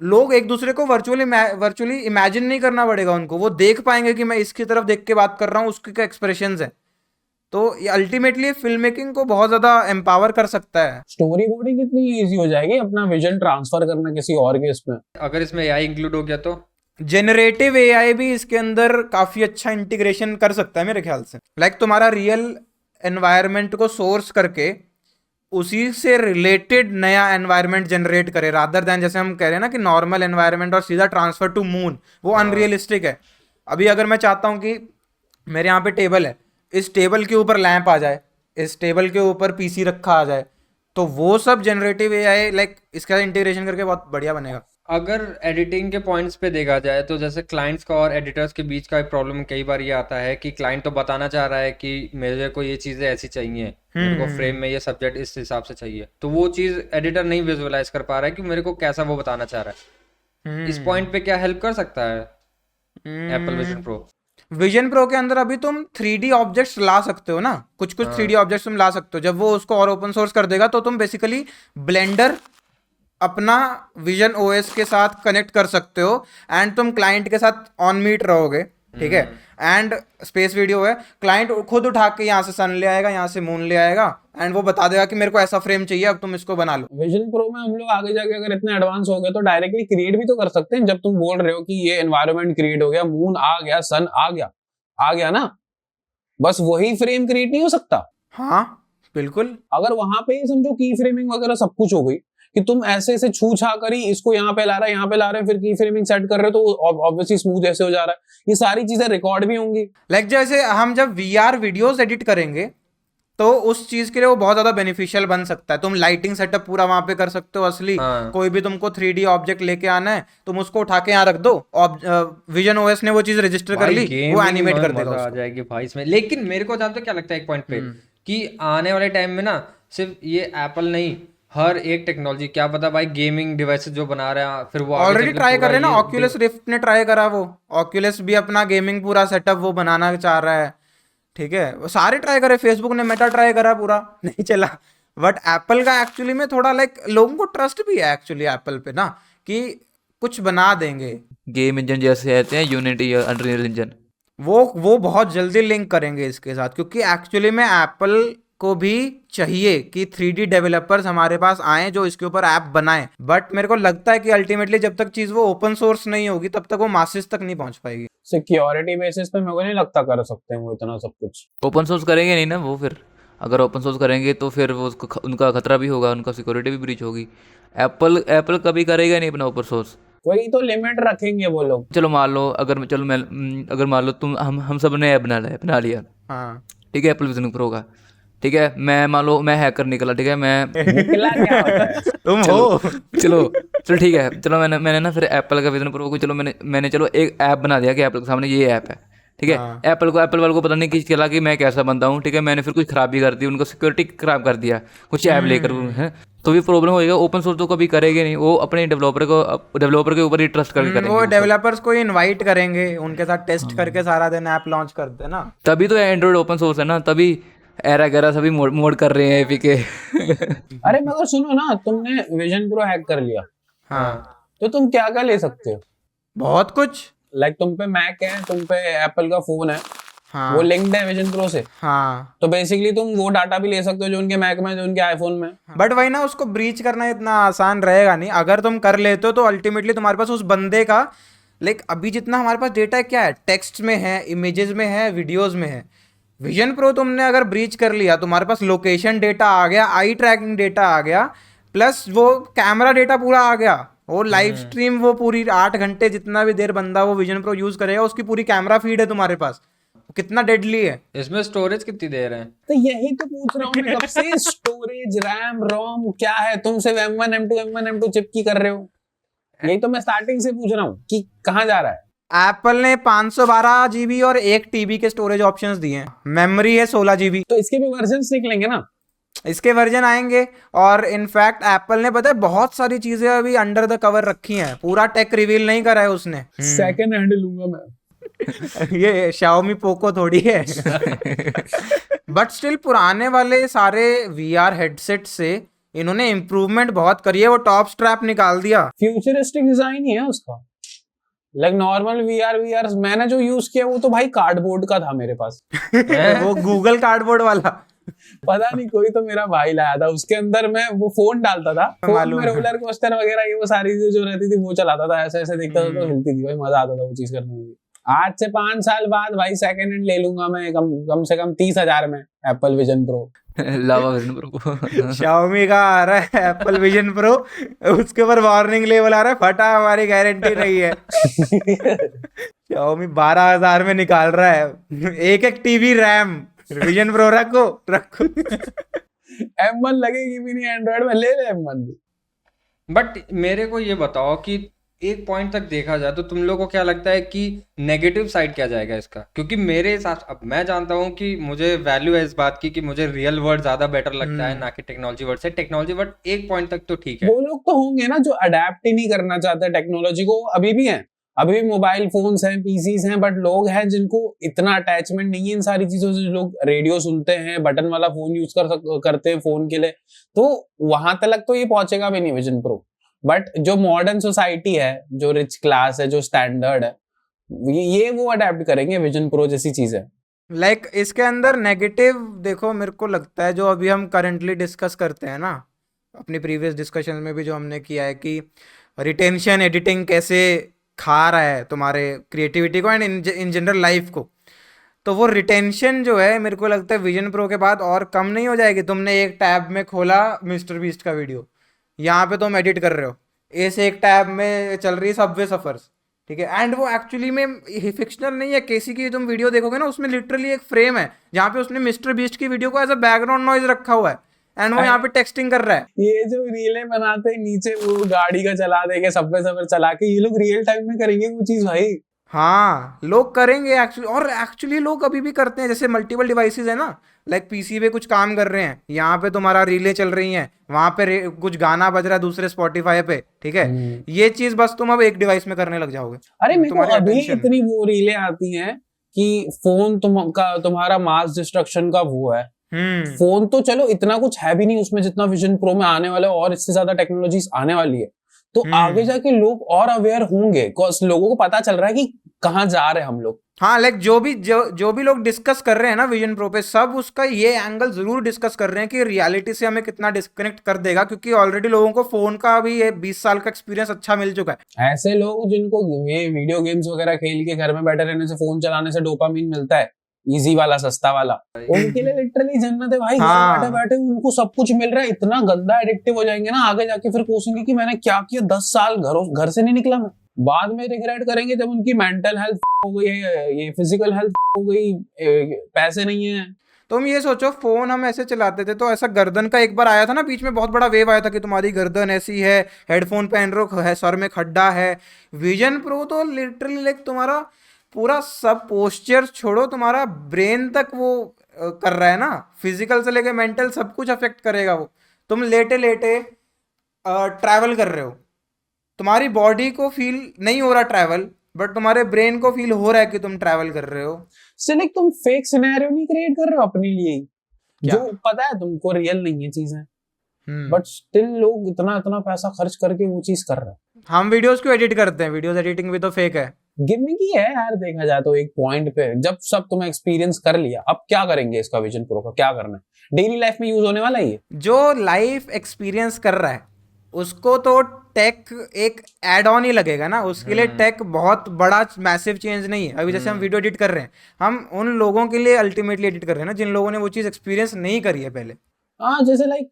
Speaker 1: लोग एक दूसरे को वर्चुअली इमेजिन नहीं करना पड़ेगा उनको, वो देख पाएंगे कि मैं इसकी तरफ देख के बात कर रहा हूँ, उसके क्या एक्सप्रेशंस है। तो ये अल्टीमेटली फिल्म मेकिंग को बहुत ज्यादा एम्पावर कर सकता है।
Speaker 10: स्टोरी बोर्डिंग कितनी इजी हो जाएगी, अपना विजन ट्रांसफर करना किसी और के इसमें।
Speaker 4: अगर इसमें एआई इंक्लूड हो गया तो
Speaker 1: जेनरेटिव एआई भी इसके अंदर काफी अच्छा इंटीग्रेशन कर सकता है मेरे ख्याल से। लाइक तुम्हारा रियल एनवायरनमेंट को सोर्स करके उसी से रिलेटेड नया एनवायरनमेंट जनरेट करे, रादर दैन जैसे हम कह रहे हैं ना कि नॉर्मल एनवायरनमेंट और सीधा ट्रांसफर टू मून, वो अनरियलिस्टिक है। अभी अगर मैं चाहता हूँ कि मेरे यहाँ पे टेबल है, इस टेबल के ऊपर लैंप आ जाए, इस टेबल के ऊपर पीसी रखा आ जाए, तो वो सब जनरेटिव एआई लाइक इसका इंटीग्रेशन करके बहुत बढ़िया बनेगा।
Speaker 4: अगर एडिटिंग के पॉइंट्स पे देखा जाए तो जैसे क्लाइंट्स का और एडिटर्स के बीच का एक प्रॉब्लम कई बार ये आता है कि क्लाइंट तो बताना चाह रहा है कि मेरे को ये चीज़ें ऐसी चाहिए, मेरे को फ्रेम में ये सब्जेक्ट इस हिसाब से चाहिए, तो वो चीज़ एडिटर नहीं विजुअलाइज कर पा रहा है कि मेरे को कैसा वो बताना चाह रहा है। इस पॉइंट पे क्या हेल्प कर सकता है Apple vision pro?
Speaker 1: Vision pro के अंदर अभी तुम 3D ऑब्जेक्ट्स ला सकते हो ना, कुछ 3D ऑब्जेक्ट्स तुम ला सकते हो। जब वो उसको और ओपन सोर्स कर देगा तो तुम बेसिकली ब्लेंडर अपना विजन ओएस के साथ कनेक्ट कर सकते हो एंड तुम क्लाइंट के साथ ऑन मीट रहोगे, ठीक है। एंड स्पेस वीडियो है, क्लाइंट खुद उठा के यहाँ से सन ले आएगा, यहाँ से मून ले आएगा एंड वो बता देगा कि मेरे को ऐसा फ्रेम चाहिए, अब तुम इसको बना लो।
Speaker 10: विजन प्रो में हम लोग आगे जाके अगर इतने एडवांस हो गए तो डायरेक्टली क्रिएट भी तो कर सकते हैं। जब तुम बोल रहे हो कि ये एनवायरनमेंट क्रिएट हो गया, मून आ गया, सन आ गया ना, बस वही फ्रेम क्रिएट नहीं हो सकता?
Speaker 1: हाँ बिल्कुल।
Speaker 10: अगर वहां पे समझो की फ्रेमिंग वगैरह सब कुछ हो गई कि तुम ऐसे ऐसे छू छा कर ही इसको यहाँ पे ला रहे हैं, यहाँ पे ला रहे हैं, फिर की फ्रेमिंग सेट कर रहे हो तो ऑब्वियसली स्मूथ ऐसे हो जा रहा है, ये सारी चीजें रिकॉर्ड भी होंगी।
Speaker 1: लाइक जैसे हम जब VR वीडियोस एडिट करेंगे तो उस चीज के लिए वो बहुत ज्यादा बेनिफिशियल बन सकता है। तुम लाइटिंग सेटअप पूरा वहां पे कर सकते हो असली। कोई भी तुमको 3D ऑब्जेक्ट लेके आना है, तुम उसको उठा के यहाँ रख दो, विजन ओएस ने वो चीज रजिस्टर कर ली, वो एनिमेट कर देगा,
Speaker 4: आ जाएगी भाई इसमें। लेकिन मेरे को जानते हो क्या लगता है एक पॉइंट पे कि आने वाले टाइम में ना सिर्फ ये एप्पल नहीं, हर एक टेक्नोलॉजी, क्या पता भाई गेमिंग डिवाइसेस जो बना रहे हैं फिर वो
Speaker 1: ऑलरेडी ट्राई कर रहे हैं ना। ऑक्यूलस रिफ्ट ने ट्राई करा, वो ऑक्यूलस भी अपना गेमिंग पूरा सेटअप वो बनाना चाह रहा है, ठीक है। वो सारे ट्राई करे, फेसबुक ने मेटा ट्राई करा, पूरा नहीं चला। बट एप्पल का एक्चुअली में थोड़ा लाइक लोगों को ट्रस्ट भी है एक्चुअली एप्पल पे ना, कि कुछ बना देंगे।
Speaker 11: गेम इंजन जैसे आते हैं यूनिटी या अनरियल इंजन,
Speaker 1: वो बहुत जल्दी लिंक करेंगे इसके साथ, क्योंकि एक्चुअली में एप्पल को भी चाहिए कि 3D डेवलपर्स हमारे पास आए जो इसके ऊपर ऐप बनाएं। बट मेरे को लगता है कि अल्टीमेटली जब तक चीज वो ओपन सोर्स नहीं होगी तब तक वो मासेस तक नहीं पहुंच पाएगी।
Speaker 10: सिक्योरिटी बेसिस पे मेरे को नहीं लगता कर सकते हैं वो इतना सब कुछ।
Speaker 11: ओपन सोर्स करेंगे नहीं ना वो, फिर अगर ओपन सोर्स करेंगे तो फिर वो उनका खतरा भी होगा, उनका सिक्योरिटी भी ब्रीच होगी। एप्पल कभी करेगा नहीं अपना ओपन सोर्स।
Speaker 10: वही तो लिमिट रखेंगे वो लोग।
Speaker 11: चलो मान लो अगर मान लो तुम हम सब ने ऐप बना लिया,
Speaker 1: हाँ
Speaker 11: ठीक है, एप्पल विजन प्रो का, ठीक है। मैं मान लो मैं हैकर निकला, ठीक है, मैं
Speaker 10: निकला क्या होता है?
Speaker 1: तुम हो।
Speaker 11: चलो ठीक है, चलो मैंने ना फिर एप्पल का विजन प्रो को, चलो मैंने चलो एक ऐप बना दिया कि एप्पल के सामने ये ऐप है, ठीक है। एप्पल वालों को पता नहीं कि चला कि मैं कैसा बंदा हूँ, ठीक है। मैंने फिर कुछ खराबी कर दी, उनको सिक्योरिटी खराब कर दिया कुछ ऐप लेकर, है तो भी प्रॉब्लम होएगा। ओपन सोर्स तो कभी करेंगे नहीं, वो अपने डेवलपर के ऊपर ही ट्रस्ट करके करेंगे।
Speaker 1: वो डेवलपर्स को इनवाइट करेंगे, उनके साथ टेस्ट करके सारा दिन ऐप लॉन्च करते हैं ना,
Speaker 11: तभी तो एंड्रॉइड ओपन सोर्स है ना, तभी एरा गैरा सभी मोड कर रहे हैं एपी के।
Speaker 10: अरे मगर सुनो ना, तुमने विजन प्रो हैक कर लिया,
Speaker 1: हाँ
Speaker 10: तो तुम क्या क्या ले सकते हो?
Speaker 1: बहुत कुछ।
Speaker 10: लाइक तुम पे मैक है, तुम पे एप्पल का फोन है,
Speaker 1: हाँ
Speaker 10: वो लिंक्ड है विजन प्रो से,
Speaker 1: हाँ।
Speaker 10: तो बेसिकली तुम वो डाटा भी ले सकते हो जो उनके मैक में, जो उनके आईफोन में।
Speaker 1: बट वही ना, उसको ब्रीच करना इतना आसान रहेगा नहीं। अगर तुम कर लेते हो तो अल्टीमेटली तुम्हारे पास उस बंदे का लाइक अभी जितना हमारे पास डेटा क्या है, टेक्स्ट में है, इमेजेस में है, वीडियोस में है। विजन प्रो तुमने अगर ब्रीच कर लिया, तुम्हारे पास लोकेशन डेटा आ गया, आई ट्रैकिंग डेटा आ गया, प्लस वो कैमरा डेटा पूरा आ गया, वो लाइव स्ट्रीम, वो पूरी 8 घंटे जितना भी देर बंदा वो विजन प्रो यूज करेगा, उसकी पूरी कैमरा फीड है तुम्हारे पास। कितना डेडली है।
Speaker 4: इसमें स्टोरेज कितनी देर है?
Speaker 10: तो यही तो पूछ रहा हूँ मैं कब से, स्टोरेज, रैम, रोम क्या है? तुम सिर्फ M1 M2 चिप की कर रहे हो। यही तो मैं स्टार्टिंग से पूछ रहा हूँ कि कहाँ जा रहा है।
Speaker 1: एप्पल ने 512 GB और 1 TB के स्टोरेज ऑप्शंस दिए हैं, मेमोरी है 16 GB।
Speaker 10: तो इसके भी वर्जन निकलेंगे ना?
Speaker 1: इसके वर्जन आएंगे, और इनफैक्ट एप्पल ने पता है बहुत सारी चीजें अभी अंडर द कवर रखी हैं, पूरा टेक रिवील नहीं करा है उसने।
Speaker 10: सेकंड हैंड लूंगा मैं।
Speaker 1: ये Xiaomi Poco थोड़ी है। बट स्टिल पुराने वाले सारे VR हेडसेट से इन्होंने इम्प्रूवमेंट बहुत करी है। वो टॉप स्ट्रैप निकाल दिया,
Speaker 10: फ्यूचरिस्टिक डिजाइन ही है उसका। लाइक नॉर्मल VR मैंने जो यूज किया वो तो भाई कार्डबोर्ड का था मेरे पास।
Speaker 1: वो गूगल कार्डबोर्ड वाला।
Speaker 10: पता नहीं कोई तो मेरा भाई लाया था, उसके अंदर मैं वो फोन डालता था, फोन में रोलर कोस्टर वगैरह ये वो सारी चीजें जो रहती थी वो चलाता था, ऐसे ऐसे दिखता था तो हिलती थी भाई, मजा आता था वो चीज करने में। आज से 5 साल बाद भाई सेकंड हैंड ले लूंगा मैं कम से कम 30,000 में एप्पल विजन प्रो।
Speaker 11: लावा विजन प्रो
Speaker 1: Xiaomi का आ रहा है एप्पल विजन प्रो, उसके ऊपर वार्निंग लेवल आ रहा है, फटा हमारी गारंटी नहीं है। Xiaomi 12,000 में निकाल रहा है, एक टीबी रैम। विजन प्रो रखो रखो।
Speaker 10: M1 लगेगी भी नहीं एंड्रॉइड में, ले ले M1 भी।
Speaker 4: बट मेरे को ये बताओ कि एक पॉइंट तक देखा जाए तो तुम लोगों को क्या लगता है कि नेगेटिव साइड क्या जाएगा इसका? क्योंकि मेरे हिसाब से अब मैं जानता हूँ कि मुझे वैल्यू है इस बात की कि मुझे रियल वर्ल्ड ज्यादा बेटर लगता है ना कि टेक्नोलॉजी वर्ल्ड से। टेक्नोलॉजी वर्ल्ड एक पॉइंट तक तो ठीक है।
Speaker 10: वो लोग तो होंगे ना जो अडेप्ट ही नहीं करना चाहते टेक्नोलॉजी को, अभी भी हैं, अभी भी मोबाइल फोन्स हैं, पीसीज हैं, बट लोग हैं जिनको इतना अटैचमेंट नहीं है इन सारी चीजों से। लोग रेडियो सुनते हैं, बटन वाला फोन यूज करते हैं फोन के लिए, तो वहां तक तो ये पहुंचेगा भी नहीं विजन प्रो। बट जो मॉडर्न सोसाइटी है, जो रिच क्लास है, जो स्टैंडर्ड है, ये वो अडेप्ट करेंगे विजन प्रो जैसी चीज है।
Speaker 1: लाइक इसके अंदर नेगेटिव देखो, मेरे को लगता है जो अभी हम करंटली डिस्कस करते हैं ना, अपनी प्रीवियस डिस्कशन में भी जो हमने किया है कि रिटेंशन एडिटिंग कैसे खा रहा है तुम्हारे क्रिएटिविटी को एंड इन जनरल लाइफ को, तो वो रिटेंशन जो है मेरे को लगता है विजन प्रो के बाद और कम नहीं हो जाएगी। तुमने एक टैब में खोला मिस्टर बीस्ट का वीडियो, यहाँ पे तुम एडिट कर रहे हो, इस एक टैब में चल रही है सबवे सफर्स, ठीक है, एंड वो एक्चुअली में फिक्शनल नहीं है। केसी की तुम वीडियो देखोगे ना, उसमें लिटरली एक फ्रेम है जहाँ पे उसने मिस्टर बीस्ट की वीडियो को एज अ बैकग्राउंड नॉइज रखा हुआ है एंड वो यहाँ पे टेक्सटिंग कर रहा है।
Speaker 10: ये जो रीलें बनाते हैं नीचे वो गाड़ी का चला देंगे, सबवे सफर चला के, ये लोग रियल टाइम में करेंगे वो चीज भाई।
Speaker 1: हाँ लोग करेंगे एक्चुअली, और एक्चुअली लोग अभी भी करते हैं। जैसे मल्टीपल डिवाइसेस है ना, लाइक पीसी पे कुछ काम कर रहे हैं, यहाँ पे तुम्हारा रीले चल रही हैं, वहां पे कुछ गाना बज रहा है दूसरे स्पॉटिफाई पे, ठीक है, ये चीज बस तुम अब एक डिवाइस में करने लग जाओगे।
Speaker 10: अरे मेरे को
Speaker 1: तुम्हारी
Speaker 10: अभी
Speaker 1: attention।
Speaker 10: इतनी वो रीलें आती हैं कि फोन तुम्हारा मास डिस्ट्रक्शन का वो है। फोन तो चलो इतना कुछ है भी नहीं उसमें जितना विजन प्रो में आने वाला है, और इससे ज्यादा टेक्नोलॉजीज आने वाली है, तो आगे जाके लोग और अवेयर होंगे, बिकॉज लोगों को पता चल रहा है कि कहाँ जा रहे हैं हम लोग।
Speaker 1: हाँ लाइक जो भी लोग डिस्कस कर रहे हैं ना विजन प्रो पे, सब उसका ये एंगल जरूर डिस्कस कर रहे हैं कि रियलिटी से हमें कितना डिस्कनेक्ट कर देगा, क्योंकि ऑलरेडी लोगों को फोन का भी ये 20 साल का एक्सपीरियंस अच्छा मिल चुका है।
Speaker 10: ऐसे लोग जिनको ये वीडियो गेम्स वगैरह खेल के घर में बैठे रहने से, फोन चलाने से डोपामिन मिलता है, इजी वाला सस्ता वाला, उनके लिए लिटरली जन्नत है भाई।
Speaker 1: हाँ।
Speaker 10: बैठे बैठे उनको सब कुछ मिल रहा है, इतना गंदा एडिक्टिव हो जाएंगे ना आगे जाके, फिर कोसेंगे कि मैंने क्या किया, 10 साल घर से नहीं निकला मैं। बाद में रिग्रेट करेंगे जब उनकी मेंटल हेल्थ हो गई है, ये फिजिकल हेल्थ हो गई, पैसे नहीं है।
Speaker 1: तुम ये सोचो, फोन हम ऐसे चलाते थे तो ऐसा गर्दन का एक बार आया था ना बीच में, बहुत बड़ा वेव आया था कि तुम्हारी गर्दन ऐसी है, हेडफोन पहन रखो है, सर में खड्डा है। विजन प्रो तो लिटरली लाइक तुम्हारा पूरा सब पोस्चर छोड़ो, तुम्हारा ब्रेन तक वो कर रहा है ना, फिजिकल से लेके मेंटल सब कुछ अफेक्ट करेगा वो। तुम लेटे लेटे ट्रैवल कर रहे हो, तुम्हारी बॉडी को फील नहीं हो रहा ट्रैवल, बट तुम्हारे ब्रेन को फील हो रहा है कि तुम ट्रैवल कर रहे हो।
Speaker 10: सिर्फ तुम फेक सिनेरियो नहीं क्रिएट कर रहे हो अपने लिए,
Speaker 1: क्या?
Speaker 10: जो पता है तुमको रियल नहीं है चीजें, बट स्टिल लोग इतना इतना पैसा खर्च करके वो चीज कर रहे हैं।
Speaker 1: हम वीडियोस क्यों एडिट करते हैं? वीडियोस एडिटिंग भी तो फेक है।
Speaker 10: गिमिक ही है यार, देखा जाए तो एक पॉइंट पे जब सब तुम एक्सपीरियंस कर लिया, अब क्या करेंगे इसका विजन प्रो का, क्या करना है? डेली लाइफ में यूज होने वाला है ये।
Speaker 1: जो लाइफ एक्सपीरियंस कर रहा है उसको तो टेक एक एड ऑन ही लगेगा ना, उसके लिए टेक बहुत बड़ा मैसिव चेंज नहीं है। अभी जैसे हम वीडियो एडिट कर रहे हैं, हम उन लोगों के लिए अल्टीमेटली एडिट कर रहे हैं ना जिन लोगों ने वो चीज एक्सपीरियंस नहीं करी है पहले।
Speaker 10: हाँ, जैसे लाइक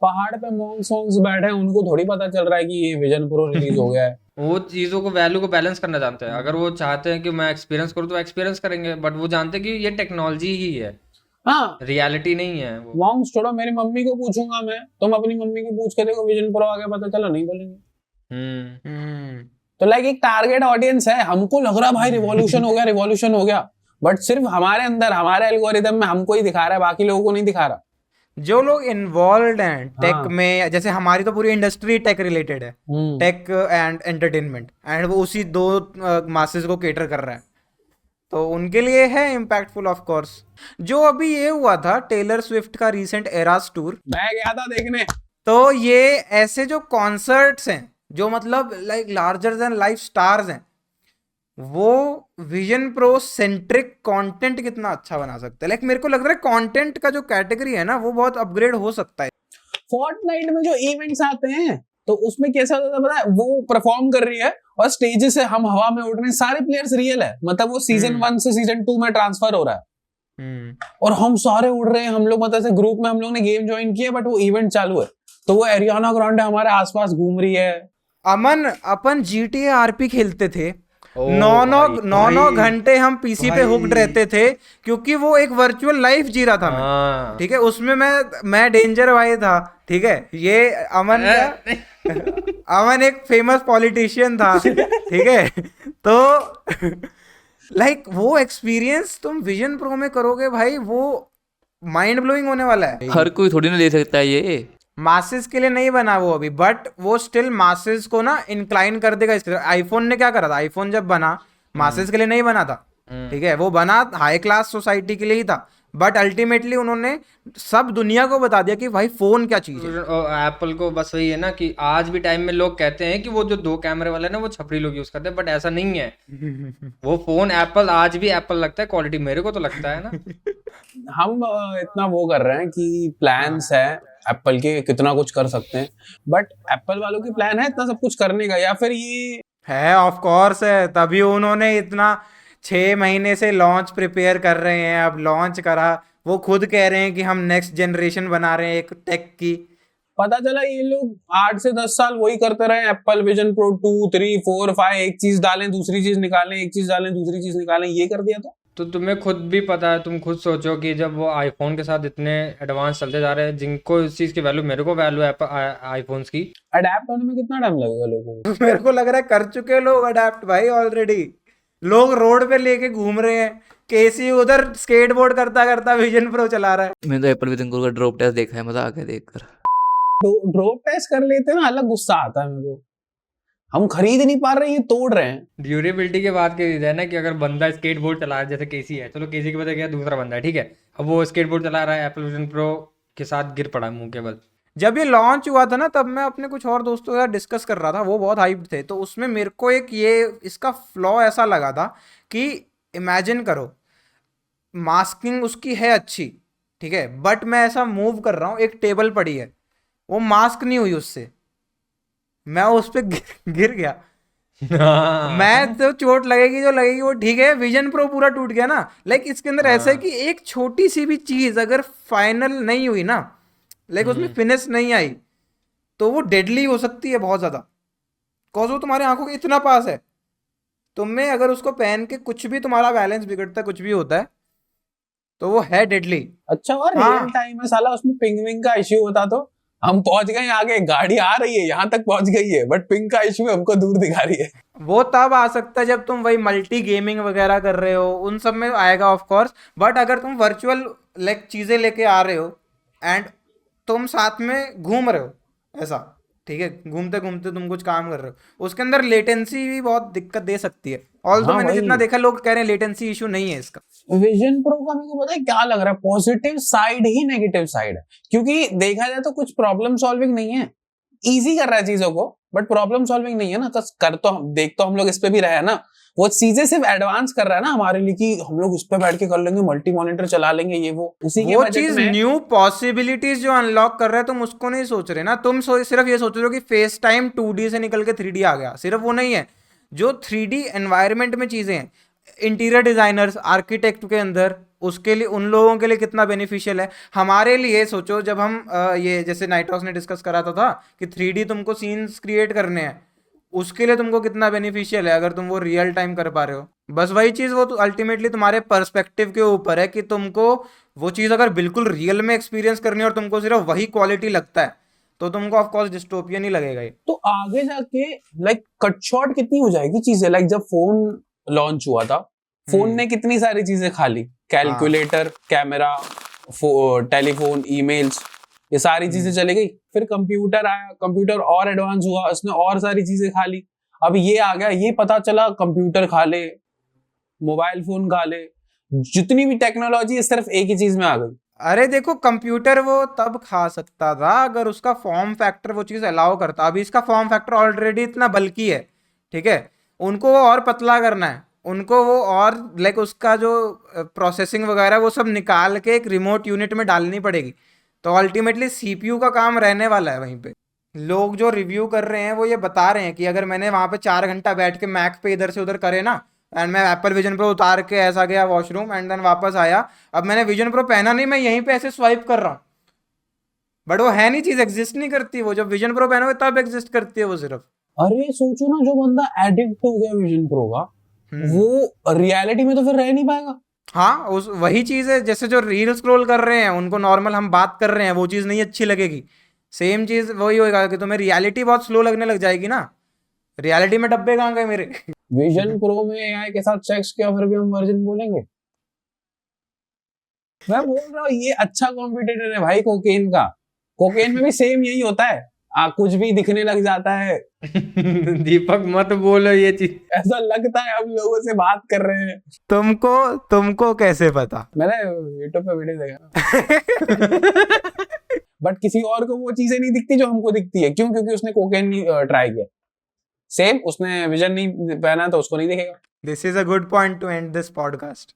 Speaker 10: पहाड़ पे मॉन्सून्स बैठे हैं, उनको थोड़ी पता चल रहा है कि ये विजन प्रो रिलीज हो गया है।
Speaker 4: वो चीजों को वैल्यू को बैलेंस करना जानते हैं। अगर वो चाहते हैं कि मैं एक्सपीरियंस करूँ तो एक्सपीरियंस करेंगे, बट वो जानते हैं कि ये टेक्नोलॉजी ही है,
Speaker 10: हाँ,
Speaker 4: रियलिटी नहीं है वो।
Speaker 10: मॉन्स छोड़ो, मेरी मम्मी को पूछूंगा मैं, तुम अपनी मम्मी को पूछ के देखो विजन प्रो आ गया, पता चला नहीं बोलेंगे। तो लाइक एक टारगेट ऑडियंस है, हमको लग रहा भाई रिवॉल्यूशन हो गया, रिवॉल्यूशन हो गया, बट सिर्फ हमारे अंदर, हमारे एल्गोरिदम में हमको ही दिखा रहा है, बाकी लोगों को नहीं दिखा रहा।
Speaker 1: जो लोग इन्वॉल्व हैं टेक
Speaker 10: हाँ।
Speaker 1: में, जैसे हमारी तो पूरी इंडस्ट्री टेक रिलेटेड है, टेक एंड एंटरटेनमेंट, एंड वो उसी दो मासेस को केटर कर रहा है, तो उनके लिए है इम्पैक्टफुल ऑफ कोर्स। जो अभी ये हुआ था टेलर स्विफ्ट का रीसेंट एरास टूर,
Speaker 10: मैं गया था देखने,
Speaker 1: तो ये ऐसे जो कॉन्सर्ट्स हैं जो मतलब like larger than life stars हैं, वो विजन प्रो सेंट्रिक कंटेंट कितना अच्छा बना सकता है। लाइक मेरे को लग रहा है कंटेंट का जो कैटेगरी है ना वो बहुत अपग्रेड हो सकता है।
Speaker 10: फोर्टनाइट में जो इवेंट्स आते हैं तो उसमें कैसा होता है पता है, वो परफॉर्म कर रही है और स्टेज से हम हवा में उड़ रहे हैं, सारे प्लेयर्स रियल है, मतलब वो सीजन 1 से सीजन 2 में ट्रांसफर हो रहा है और हम सारे उड़ रहे हैं। हम लोग मतलब ऐसे ग्रुप में हम लोग ने गेम ज्वाइन किया, बट वो इवेंट चालू है, तो वो एरियाना ग्रांडे हमारे आसपास घूम रही है।
Speaker 1: अमन, अपन GTA RP खेलते थे, नौ घंटे हम पीसी पे हुक्ड रहते थे क्योंकि वो एक वर्चुअल लाइफ जी रहा था मैं,
Speaker 4: हाँ
Speaker 1: ठीक है। उसमें मैं डेंजर भाई था, ठीक है। ये अमन अमन एक फेमस पॉलिटिशियन था, ठीक है। तो लाइक वो एक्सपीरियंस तुम विजन प्रो में करोगे भाई, वो माइंड ब्लोइंग होने वाला है।
Speaker 11: हर कोई थोड़ी ना ले सकता है ये।
Speaker 1: मासेस के लिए नहीं बना वो अभी, बट वो स्टिल मासेस को ना इंक्लाइन कर देगा। इस आईफोन ने क्या करा था, आईफोन जब बना मासेस के लिए नहीं बना था, ठीक है। वो बना हाई क्लास सोसाइटी के लिए ही था, बट अल्टीमेटली उन्होंने सब दुनिया को बता दिया कि भाई फोन क्या चीज है।
Speaker 4: एप्पल को बस वही है ना कि आज भी टाइम में लोग कहते हैं कि वो जो 2 कैमरे वाला है ना वो छपरी लोग यूज करते हैं, बट ऐसा नहीं है। वो फोन एप्पल आज भी एप्पल लगता है, क्वालिटी मेरे को तो लगता है ना।
Speaker 10: हम इतना वो कर रहे हैं कि प्लान्स है एप्पल के, कितना कुछ कर सकते हैं, बट एप्पल वालों की प्लान है इतना सब कुछ करने का, या फिर ये
Speaker 1: है ऑफ कोर्स है, तभी उन्होंने इतना 6 महीने से लॉन्च प्रिपेयर कर रहे हैं। अब लॉन्च करा, वो खुद कह रहे हैं कि हम नेक्स्ट जनरेशन बना रहे हैं एक टेक की।
Speaker 10: पता चला ये लोग 8 से 10 साल वही करते रहे, एप्पल विजन प्रो 2, 3, 4, 5, एक चीज डालें दूसरी चीज निकालें, एक चीज डालें दूसरी चीज निकालें, ये कर दिया
Speaker 4: तो तुम्हें खुद भी पता है, तुम खुद सोचो कि जब वो आईफोन के साथ इतने एडवांस चलते जा रहे हैं, जिनको इस चीज की वैल्यू, मेरे को वैल्यू है आईफोन्स की।
Speaker 10: अडेप्ट होने में कितना टाइम लगेगा लोगों को?
Speaker 1: मेरे को लग रहा है कर चुके लोग अडेप्ट भाई ऑलरेडी। लोग रोड पे लेके घूम रहे हैं, केसी उधर स्केटबोर्ड करता करता विजन प्रो चला रहा है।
Speaker 11: मैंने तो एप्पल विजन प्रो का ड्रॉप टेस्ट देखा है, मजा आ गया देखकर।
Speaker 10: ड्रॉप टेस्ट कर लेते हैं ना, अलग गुस्सा आता है मेरे को। हम खरीद नहीं पा रहे, ये तोड़ रहे हैं।
Speaker 4: ड्यूरेबिलिटी के बात की जाए ना कि अगर बंदा स्केटबोर्ड चला रहा है, जैसे केसी है, चलो केसी के बजाय क्या दूसरा बंदा है, ठीक है, अब वो स्केटबोर्ड चला रहा है, एप्पल विजन प्रो के साथ गिर पड़ा मुंह के बल।
Speaker 1: जब ये लॉन्च हुआ था ना, तब मैं अपने कुछ और दोस्तों के साथ डिस्कस कर रहा था, वो बहुत हाइप थे। तो उसमें मेरे को एक ये इसका फ्लॉ ऐसा लगा था कि इमेजिन करो मास्किंग उसकी है अच्छी, ठीक है, बट मैं ऐसा मूव कर रहा हूँ, एक टेबल पड़ी है, वो मास्क नहीं हुई उससे, मैं उस पर गिर गया। मैं तो चोट लगेगी जो लगेगी वो ठीक है, विजन प्रो पूरा टूट गया ना। लाइक इसके अंदर ऐसा है कि एक छोटी सी भी चीज अगर फाइनल नहीं हुई ना, लाइक उसमें फिनिश नहीं आई, तो वो डेडली हो सकती है बहुत ज्यादा, बिकॉज वो तुम्हारे आंखों के इतना पास है। तुम्हें अगर उसको पहन के कुछ भी तुम्हारा बैलेंस बिगड़ता है, कुछ भी होता है, तो वो है डेडली।
Speaker 10: अच्छा, और रियल टाइम है साला, उसमें पिंग विंग का इश्यू होता तो हम पहुंच गए आगे, गाड़ी आ रही है यहाँ तक पहुंच गई है, बट पिंग का इश्यू हमको दूर दिखा रही है।
Speaker 1: वो तब आ सकता है जब तुम वही मल्टी गेमिंग वगैरह कर रहे हो, उन सब में आएगा ऑफ कोर्स। बट अगर तुम वर्चुअल लाइक चीजें लेके आ रहे हो एंड तुम साथ में घूम रहे हो ऐसा, ठीक है, घूमते घूमते तुम कुछ काम कर रहे हो, उसके अंदर लेटेंसी भी बहुत दिक्कत दे सकती है। ऑल तो मैंने जितना देखा लोग कह रहे हैं लेटेंसी इशू नहीं है इसका।
Speaker 10: विजन प्रो का मेरे को पता है क्या लग रहा है, पॉजिटिव साइड ही नेगेटिव साइड है, क्योंकि देखा जाए तो कुछ प्रॉब्लम सॉल्विंग नहीं है, इजी कर रहा है चीजों को, बट प्रॉब्लम सॉल्विंग नहीं है ना। कर तो हम देख तो हम लोग इस पे भी रहे हैं ना, वो चीजें सिर्फ एडवांस कर रहा है ना हमारे लिए कि हम लोग इस पे बैठ के कर लेंगे, मल्टी मॉनिटर चला लेंगे, ये वो उसी के
Speaker 1: वो
Speaker 10: बजट
Speaker 1: चीज
Speaker 10: में।
Speaker 1: न्यू पॉसिबिलिटीज जो अनलॉक कर रहे हैं, तुम उसको नहीं सोच रहे ना। तुम सिर्फ ये सोच रहे हो कि फेस टाइम 2D से निकल के 3D आ गया, सिर्फ वो नहीं है। जो 3D एनवायरनमेंट में चीजें हैं, इंटीरियर डिजाइनर्स, आर्किटेक्ट के अंदर, उसके लिए, उन लोगों के लिए कितना बेनिफिशियल है। हमारे लिए सोचो, जब हम ये जैसे नाइट्रॉक्स ने डिस्कस करा था कि 3D तुमको सीन्स क्रिएट करने हैं, उसके लिए तुमको कितना बेनिफिशियल है अगर तुम वो रियल टाइम कर पा रहे हो। बस वही चीज़, वो तो अल्टीमेटली तुम्हारे पर्सपेक्टिव के ऊपर है कि तुमको वो चीज़ अगर बिल्कुल रियल में एक्सपीरियंस करनी है और तुमको सिर्फ वही क्वालिटी लगता है, तो तुमको ऑफ कोर्स डिस्टोपियन ही लगेगा ये।
Speaker 10: तो आगे जाके लाइक कट शॉर्ट कितनी हो जाएगी चीजें, लाइक जब फोन लॉन्च हुआ था, फोन ने कितनी सारी चीजें खा ली, कैलकुलेटर, कैमरा, टेलीफोन, ईमेल्स, ये सारी चीजें चली गई। फिर कंप्यूटर आया, कंप्यूटर और एडवांस हुआ, उसने और सारी चीजें खा ली। अब ये आ गया, ये पता चला कंप्यूटर खा ले, मोबाइल फोन खा ले, जितनी भी टेक्नोलॉजी है सिर्फ एक ही चीज में आ गई।
Speaker 1: अरे देखो, कंप्यूटर वो तब खा सकता था अगर उसका फॉर्म फैक्टर वो चीज़ अलाउ करता। अभी इसका फॉर्म फैक्टर ऑलरेडी इतना बल्कि है, ठीक है, उनको वो और पतला करना है, उनको वो और लाइक उसका जो प्रोसेसिंग वगैरह वो सब निकाल के एक रिमोट यूनिट में डालनी पड़ेगी। तो अल्टीमेटली सीपीयू का काम रहने वाला है वहीं पे। लोग जो रिव्यू कर रहे हैं वो ये बता रहे हैं कि अगर मैंने वहाँ पे 4 घंटा बैठ के मैक पे इधर से उधर करे ना, एंड मैं एप्पल विजन प्रो उतार के ऐसा गया वॉशरूम एंड देन वापस आया, अब मैंने विजन प्रो पहना नहीं, मैं यहीं पे ऐसे स्वाइप कर रहा हूँ, बट वो है नहीं, चीज़ एग्जिस्ट नहीं करती। वो जब विजन प्रो पहनोगे तब एग्जिस्ट करती है वो सिर्फ।
Speaker 10: अरे सोचो ना, जो बंदा एडिक्ट हो गया विजन प्रो का, वो रियलिटी में तो फिर रह नहीं पाएगा।
Speaker 1: हाँ, उस वही चीज है, जैसे जो रील स्क्रॉल कर रहे हैं उनको नॉर्मल हम बात कर रहे हैं वो चीज नहीं अच्छी लगेगी। सेम चीज वही होगा कि तुम्हें रियलिटी बहुत स्लो लगने लग जाएगी ना। रियलिटी में डब्बे कहाँ गए मेरे?
Speaker 10: विजन प्रो में एआई के साथ सेक्स किया फिर भी हम वर्जिन बोलेंगे? मैं बोल रहा हूँ ये अच्छा कॉम्पिटिटर है भाई कोकेन का। कोकेन में भी सेम यही होता है, कुछ भी दिखने लग जाता है।
Speaker 4: दीपक मत बोलो ये चीज।
Speaker 10: ऐसा लगता है हम लोगों से बात कर रहे हैं।
Speaker 1: तुमको कैसे पता?
Speaker 10: मैंने यूट्यूब पे वीडियो देखा। बट किसी और को वो चीजें नहीं दिखती जो हमको दिखती है। क्यों? क्योंकि उसने कोकेन नहीं ट्राई किया। सेम उसने विजन नहीं पहना तो उसको नहीं दिखेगा।
Speaker 1: This is a good point two and this podcast.